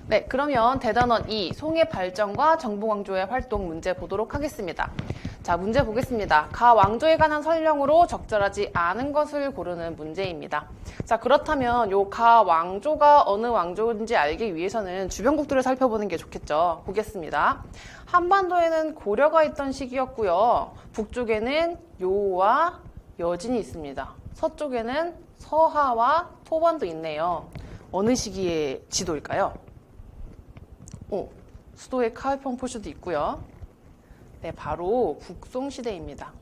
네, 그러면 대단원 2, 송의 발전과 정봉왕조의 활동 문제 보도록 하겠습니다. 자, 문제 보겠습니다. 가 왕조에 관한 설명으로 적절하지 않은 것을 고르는 문제입니다. 자, 그렇다면 요 가 왕조가 어느 왕조인지 알기 위해서는 주변국들을 살펴보는 게 좋겠죠. 보겠습니다. 한반도에는 고려가 있던 시기였고요. 북쪽에는 요와 여진이 있습니다. 서쪽에는 서하와 토반도 있네요. 어느 시기의 지도일까요? 수도에 카이펑포슈도 있고요. 네, 바로 북송시대입니다.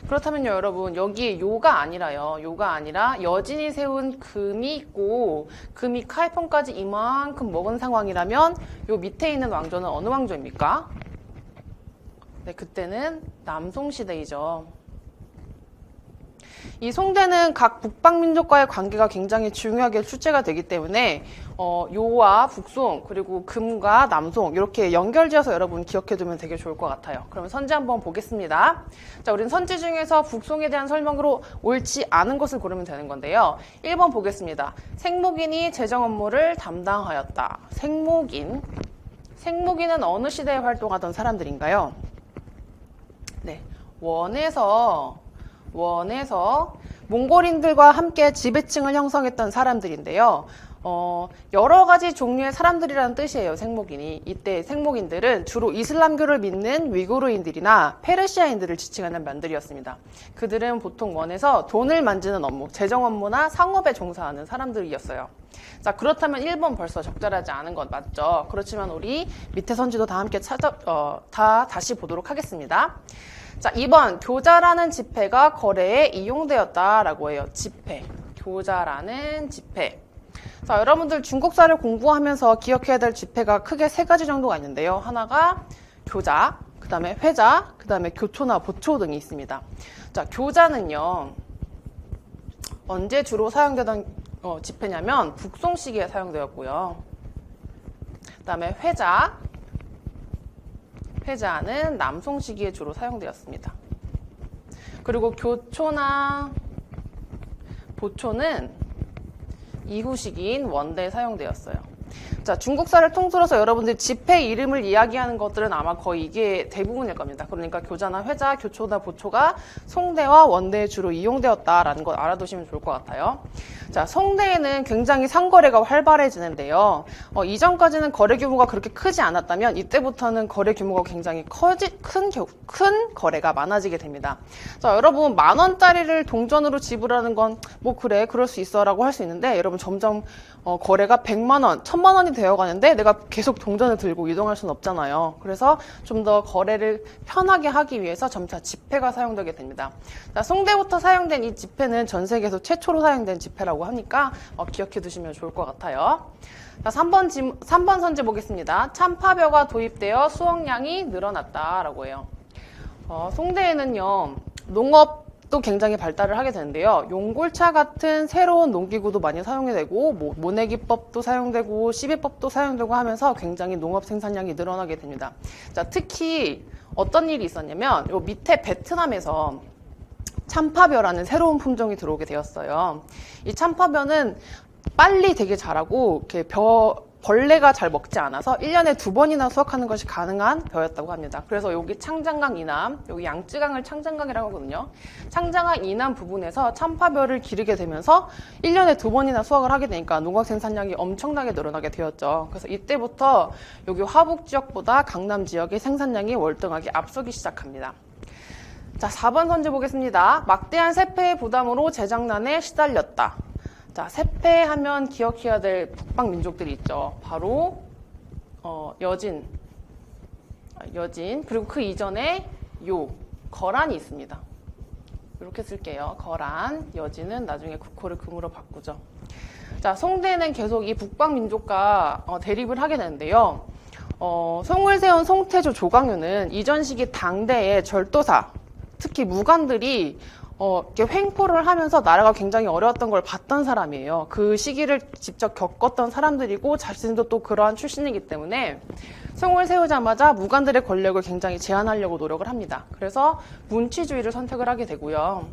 그렇다면요, 여러분, 여기에 요가 아니라요. 요가 아니라 여진이 세운 금이 있고 금이 카이펑까지 이만큼 먹은 상황이라면 요 밑에 있는 왕조는 어느 왕조입니까? 네, 그때는 남송시대이죠. 이 송대는 각 북방민족과의 관계가 굉장히 중요하게 출제가 되기 때문에 요와 북송 그리고 금과 남송 이렇게 연결지어서 여러분 기억해두면 되게 좋을 것 같아요. 그러면 선지 한번 보겠습니다. 자, 우린 선지 중에서 북송에 대한 설명으로 옳지 않은 것을 고르면 되는 건데요. 1번 보겠습니다. 생목인이 재정 업무를 담당하였다. 생목인은 어느 시대에 활동하던 사람들인가요? 네, 원에서 몽골인들과 함께 지배층을 형성했던 사람들인데요. 여러 가지 종류의 사람들이라는 뜻이에요, 생목인이. 이때 생목인들은 주로 이슬람교를 믿는 위구르인들이나 페르시아인들을 지칭하는 말들이었습니다. 그들은 보통 원에서 돈을 만지는 업무, 재정 업무나 상업에 종사하는 사람들이었어요. 자, 그렇다면 1번 벌써 적절하지 않은 것 맞죠? 그렇지만 우리 밑에 선지도 다 함께 다시 보도록 하겠습니다. 자, 2번 교자라는 지폐가 거래에 이용되었다라고 해요. 지폐, 교자라는 지폐. 자, 여러분들 중국사를 공부하면서 기억해야 될 지폐가 크게 3가지 정도가 있는데요. 하나가 교자, 그 다음에 회자, 그 다음에 교초나 보초 등이 있습니다. 자, 교자는요, 언제 주로 사용되던 지폐냐면 북송 시기에 사용되었고요. 그 다음에 회자는 남송 시기에 주로 사용되었습니다. 그리고 교초나 보초는 이후 시기인 원대에 사용되었어요. 자, 중국사를 통틀어서 여러분들 지폐 이름을 이야기하는 것들은 아마 거의 이게 대부분일 겁니다. 그러니까 교자나 회자, 교초나 보초가 송대와 원대에 주로 이용되었다라는 걸 알아두시면 좋을 것 같아요. 자, 송대에는 굉장히 상거래가 활발해지는데요. 이전까지는 거래 규모가 그렇게 크지 않았다면 이때부터는 거래 규모가 굉장히 큰 거래가 많아지게 됩니다. 자, 여러분 10,000원짜리를 동전으로 지불하는 건 뭐 그래 그럴 수 있어 라고 할 수 있는데 여러분 점점 거래가 100만 원, 1000만 원이 되어가는데 내가 계속 동전을 들고 이동할 수는 없잖아요. 그래서 좀 더 거래를 편하게 하기 위해서 점차 지폐가 사용되게 됩니다. 자, 송대부터 사용된 이 지폐는 전 세계에서 최초로 사용된 지폐라고 하니까 기억해 두시면 좋을 것 같아요. 자, 3번 선지 보겠습니다. 참파벼가 도입되어 수확량이 늘어났다라고 해요. 송대에는요, 농업도 굉장히 발달을 하게 되는데요. 용골차 같은 새로운 농기구도 많이 사용이 되고 모내기법도 사용되고 시비법도 사용되고 하면서 굉장히 농업 생산량이 늘어나게 됩니다. 자, 특히 어떤 일이 있었냐면 요 밑에 베트남에서 참파벼라는 새로운 품종이 들어오게 되었어요. 이 참파벼는 빨리 되게 자라고 이렇게 벌레가 잘 먹지 않아서 1년에 2번이나 수확하는 것이 가능한 벼였다고 합니다. 그래서 여기 창장강 이남, 여기 양쯔강을 창장강이라고 하거든요. 창장강 이남 부분에서 참파벼를 기르게 되면서 1년에 2번이나 수확을 하게 되니까 농업 생산량이 엄청나게 늘어나게 되었죠. 그래서 이때부터 여기 화북 지역보다 강남 지역의 생산량이 월등하게 앞서기 시작합니다. 자, 4번 선지 보겠습니다. 막대한 세폐의 부담으로 재정난에 시달렸다. 자, 세폐하면 기억해야 될 북방 민족들이 있죠. 바로 여진 그리고 그 이전에 거란이 있습니다. 이렇게 쓸게요. 거란, 여진은 나중에 국호를 금으로 바꾸죠. 자, 송대는 계속 이 북방 민족과 대립을 하게 되는데요. 송을 세운 송태조 조광유는 이전 시기 당대의 절도사, 특히 무관들이 이렇게 횡포를 하면서 나라가 굉장히 어려웠던 걸 봤던 사람이에요. 그 시기를 직접 겪었던 사람들이고 자신도 또 그러한 출신이기 때문에 송을 세우자마자 무관들의 권력을 굉장히 제한하려고 노력을 합니다. 그래서 문치주의를 선택을 하게 되고요.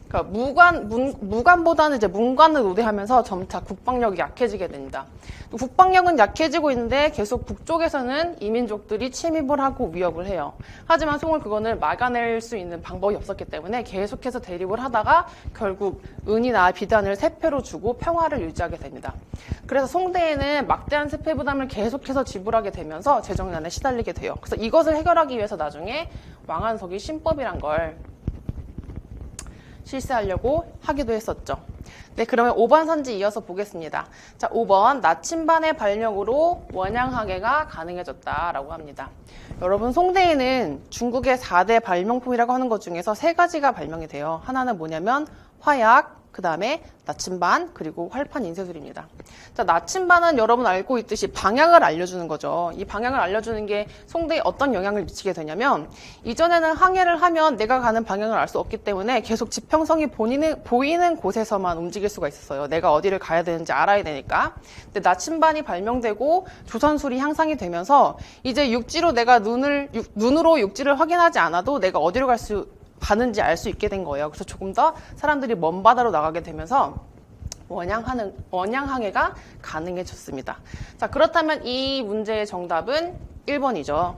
그러니까 무관보다는 이제 문관을 우대하면서 점차 국방력이 약해지게 됩니다. 국방력은 약해지고 있는데 계속 북쪽에서는 이민족들이 침입을 하고 위협을 해요. 하지만 송을 그거를 막아낼 수 있는 방법이 없었기 때문에 계속해서 대립을 하다가 결국 은이나 비단을 세패로 주고 평화를 유지하게 됩니다. 그래서 송대에는 막대한 세패 부담을 계속해서 지불하게 되면서 재정난에 시달리게 돼요. 그래서 이것을 해결하기 위해서 나중에 왕한석이 신법이란 걸 실시하려고 하기도 했었죠. 네, 그러면 5번 선지 이어서 보겠습니다. 자, 5번 나침반의 발명으로 원양하계가 가능해졌다라고 합니다. 여러분, 송대에는 중국의 4대 발명품이라고 하는 것 중에서 3가지가 발명이 돼요. 하나는 뭐냐면 화약, 그 다음에 나침반, 그리고 활판 인쇄술입니다. 자, 나침반은 여러분 알고 있듯이 방향을 알려주는 거죠. 이 방향을 알려주는 게 송대에 어떤 영향을 미치게 되냐면, 이전에는 항해를 하면 내가 가는 방향을 알 수 없기 때문에 계속 지평성이 보이는 곳에서만 움직일 수가 있었어요. 내가 어디를 가야 되는지 알아야 되니까. 근데 나침반이 발명되고 조선술이 향상이 되면서 이제 육지로 내가 눈으로 육지를 확인하지 않아도 내가 어디로 가는지 알 수 있게 된 거예요. 그래서 조금 더 사람들이 먼 바다로 나가게 되면서 원양항해가 가능해졌습니다. 자, 그렇다면 이 문제의 정답은 1번이죠.